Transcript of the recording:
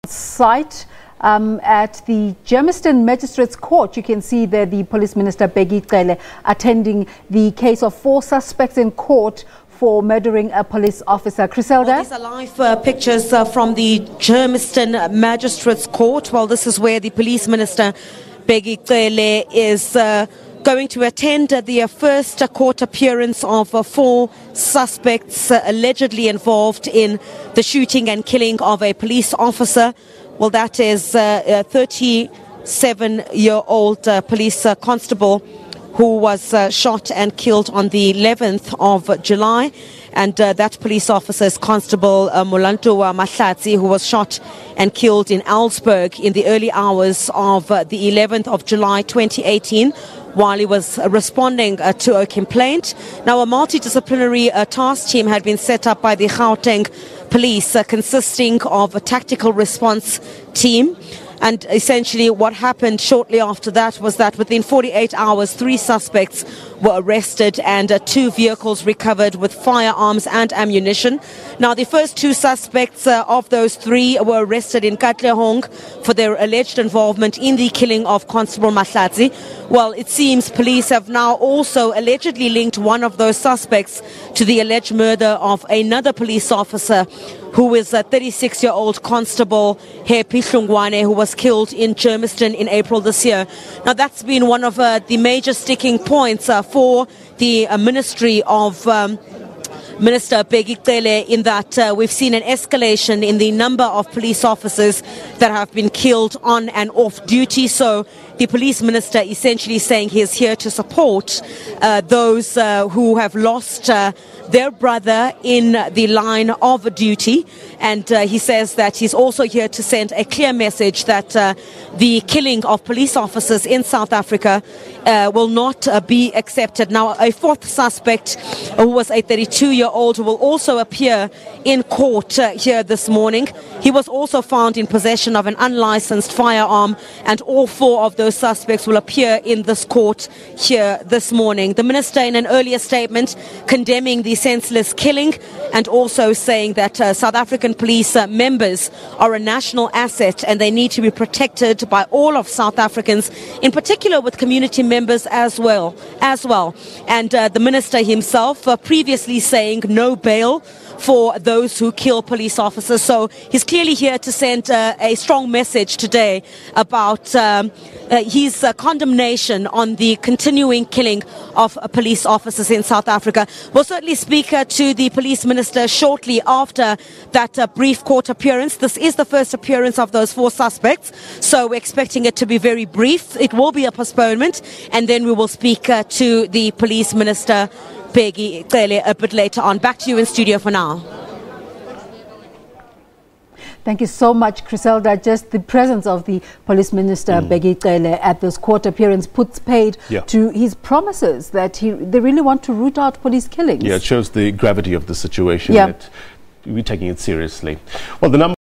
Site at the Germiston Magistrate's Court. You can see there the Police Minister Bheki Cele attending the case of 4 suspects in court for murdering a police officer. Chriselda? Well, these are live pictures from the Germiston Magistrate's Court. Well, this is where the Police Minister Bheki Cele is going to attend the first court appearance of 4 suspects allegedly involved in the shooting and killing of a police officer. Well, that is a 37-year-old police constable who was shot and killed on the 11th of July. And that police officer is Constable Motlalento-a Mahlatsi, who was shot and killed in Elsburg in the early hours of the 11th of July 2018. While he was responding to a complaint. Now, a multidisciplinary task team had been set up by the Gauteng police consisting of a tactical response team. And essentially what happened shortly after that was that within 48 hours, 3 suspects were arrested and 2 vehicles recovered with firearms and ammunition. Now, the first 2 suspects of those 3 were arrested in Katlehong for their alleged involvement in the killing of Constable Mahlatsi. Well, it seems police have now also allegedly linked one of those suspects to the alleged murder of another police officer who is a 36-year-old Constable Happy Hlung-wani, who was killed in Germiston in April this year. Now, that's been one of the major sticking points for the Ministry of Minister Bheki Cele, in that we've seen an escalation in the number of police officers that have been killed on and off duty. So the police minister essentially saying he is here to support those who have lost their brother in the line of duty. And he says that he's also here to send a clear message that the killing of police officers in South Africa will not be accepted. Now, a 4th suspect who was a 32-year-old who will also appear in court here this morning. He was also found in possession of an unlicensed firearm, and all 4 of those suspects will appear in this court here this morning. The minister, in an earlier statement, condemning the senseless killing and also saying that South African police members are a national asset and they need to be protected by all of South Africans, in particular with community members as well. And the minister himself previously saying no bail for those who kill police officers. So he's clearly here to send a strong message today about his condemnation on the continuing killing of police officers in South Africa. We'll certainly speak to the police minister shortly after that brief court appearance. This is the first appearance of those 4 suspects, so we're expecting it to be very brief. It will be a postponement, and then we will speak to the police minister Bheki Cele a bit later on. Back to you in studio for now. Thank you so much, Chriselda. Just the presence of the Police Minister Bheki Cele at this court appearance puts paid to his promises that they really want to root out police killings. Yeah, it shows the gravity of the situation. That we're taking it seriously. Well, the number